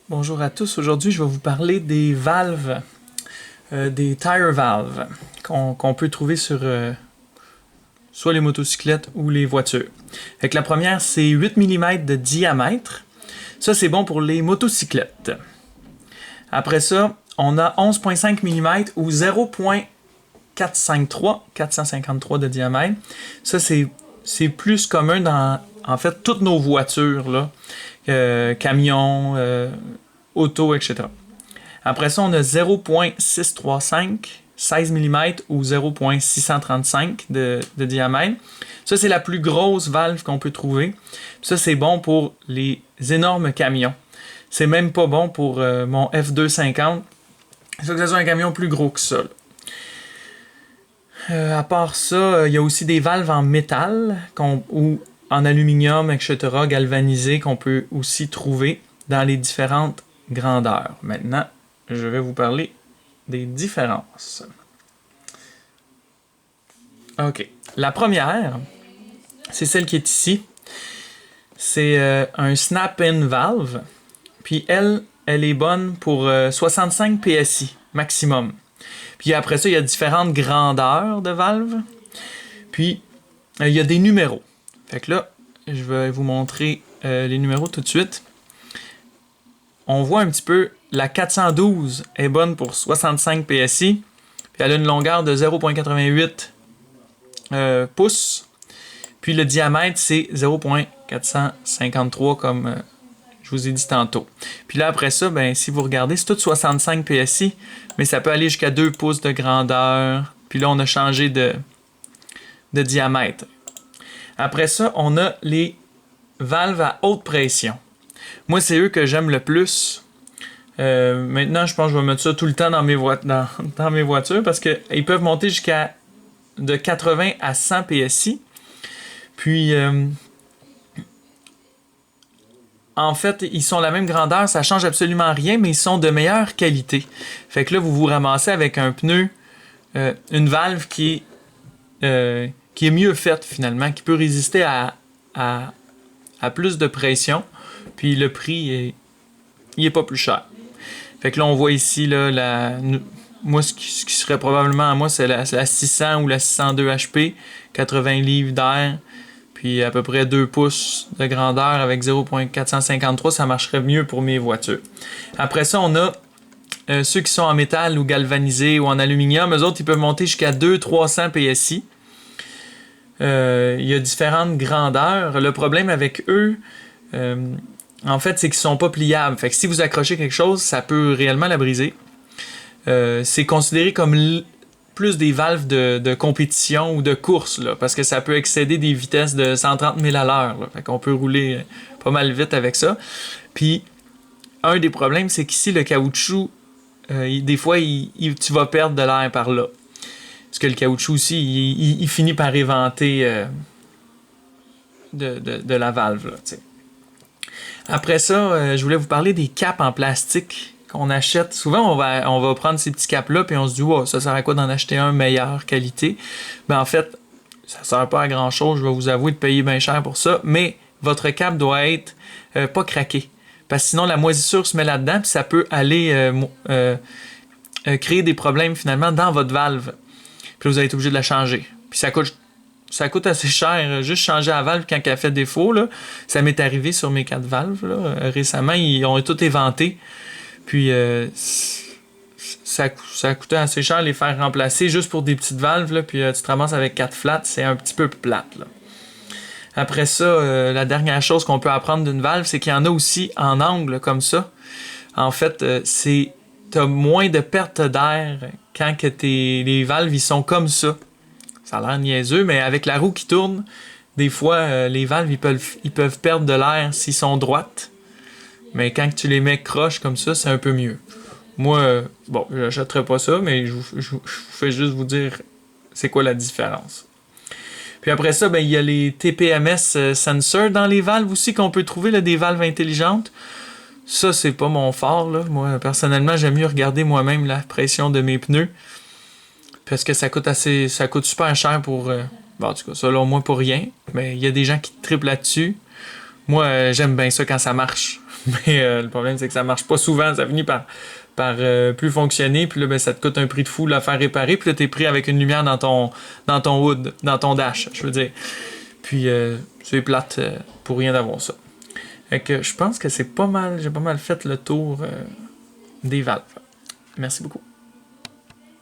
Bonjour à tous, aujourd'hui je vais vous parler des valves, des tire valves qu'on peut trouver sur soit les motocyclettes ou les voitures. Fait que la première c'est 8 mm de diamètre, ça c'est bon pour les motocyclettes. Après ça, on a 11,5 mm ou 0,453 de diamètre. Ça c'est plus commun dans en fait toutes nos voitures, là, camions, auto, etc. Après ça, on a 0,635, 16 mm ou 0,635 de diamètre. Ça, c'est la plus grosse valve qu'on peut trouver. Ça, c'est bon pour les énormes camions. C'est même pas bon pour mon F250. Il faut que ce soit un camion plus gros que ça. À part ça, il y a aussi des valves en métal ou en aluminium, etc., galvanisées, qu'on peut aussi trouver dans les différentes grandeurs. Maintenant, je vais vous parler des différences. OK. La première, c'est celle qui est ici. C'est un snap-in valve. Puis elle est bonne pour 65 PSI maximum. Puis après ça, il y a différentes grandeurs de valves. Puis, il y a des numéros. Fait que là, je vais vous montrer les numéros tout de suite. On voit un petit peu, la 412 est bonne pour 65 PSI. Puis elle a une longueur de 0,88 pouces. Puis le diamètre, c'est 0,453 comme je vous ai dit tantôt. Puis là, après ça, ben, si vous regardez, c'est tout 65 PSI. Mais ça peut aller jusqu'à 2 pouces de grandeur. Puis là, on a changé de diamètre. Après ça, on a les valves à haute pression. Moi, c'est eux que j'aime le plus. Maintenant, je pense que je vais mettre ça tout le temps dans mes voitures parce qu'ils peuvent monter jusqu'à de 80 à 100 PSI. Puis, en fait, ils sont la même grandeur, ça change absolument rien, mais ils sont de meilleure qualité. Fait que là, vous vous ramassez avec un pneu, une valve qui est mieux faite finalement, qui peut résister à plus de pression. Puis le prix, il est pas plus cher. Fait que là, on voit ici, là, moi, ce qui serait probablement à moi, c'est la 600 ou la 602 HP, 80 livres d'air, puis à peu près 2 pouces de grandeur avec 0,453, ça marcherait mieux pour mes voitures. Après ça, on a ceux qui sont en métal ou galvanisés ou en aluminium, eux autres, ils peuvent monter jusqu'à 200-300 PSI. Il y a différentes grandeurs. Le problème avec eux, en fait, c'est qu'ils sont pas pliables. Fait que si vous accrochez quelque chose, ça peut réellement la briser. C'est considéré comme plus des valves de compétition ou de course, là, parce que ça peut excéder des vitesses de 130 000 à l'heure. Là. Fait qu'on peut rouler pas mal vite avec ça. Puis, un des problèmes, c'est qu'ici, le caoutchouc, des fois, tu vas perdre de l'air par là. Parce que le caoutchouc aussi, il finit par éventer de la valve. Là, t'sais. Après ça, je voulais vous parler des capes en plastique qu'on achète. Souvent, on va prendre ces petits capes-là et on se dit wow, ça sert à quoi d'en acheter un meilleure qualité? Ben, en fait, ça sert pas à grand-chose, je vais vous avouer de payer bien cher pour ça, mais votre cape doit être pas craquée. Parce que sinon, la moisissure se met là-dedans et ça peut aller créer des problèmes finalement dans votre valve. Puis là, vous allez être obligé de la changer. Puis ça coûte assez cher, juste changer la valve quand elle fait défaut. Là. Ça m'est arrivé sur mes 4 valves. Là. Récemment, ils ont tout éventé. Puis ça coûtait assez cher les faire remplacer juste pour des petites valves. Là. Puis tu te ramasses avec 4 flats, c'est un petit peu plate. Là. Après ça, la dernière chose qu'on peut apprendre d'une valve, c'est qu'il y en a aussi en angle comme ça. En fait, t'as moins de perte d'air quand que les valves ils sont comme ça. Ça a l'air niaiseux, mais avec la roue qui tourne, des fois, les valves, ils peuvent perdre de l'air s'ils sont droites. Mais quand tu les mets croche comme ça, c'est un peu mieux. Moi, bon, je n'achèterai pas ça, mais je fais juste vous dire c'est quoi la différence. Puis après ça, ben, il y a les TPMS sensors dans les valves aussi qu'on peut trouver, là, des valves intelligentes. Ça, c'est pas mon fort. Là. Moi, personnellement, j'aime mieux regarder moi-même la pression de mes pneus. Parce que ça coûte super cher pour... bon, en tout cas, selon moi, pour rien. Mais il y a des gens qui triplent là-dessus. Moi, j'aime bien ça quand ça marche. Mais le problème, c'est que ça marche pas souvent. Ça finit par plus fonctionner. Puis là, ben, ça te coûte un prix de fou de la faire réparer. Puis là, t'es pris avec une lumière dans ton hood, dans ton dash, je veux dire. Puis c'est plate pour rien d'avoir ça. Fait que je pense que c'est pas mal. J'ai pas mal fait le tour des valves. Merci beaucoup.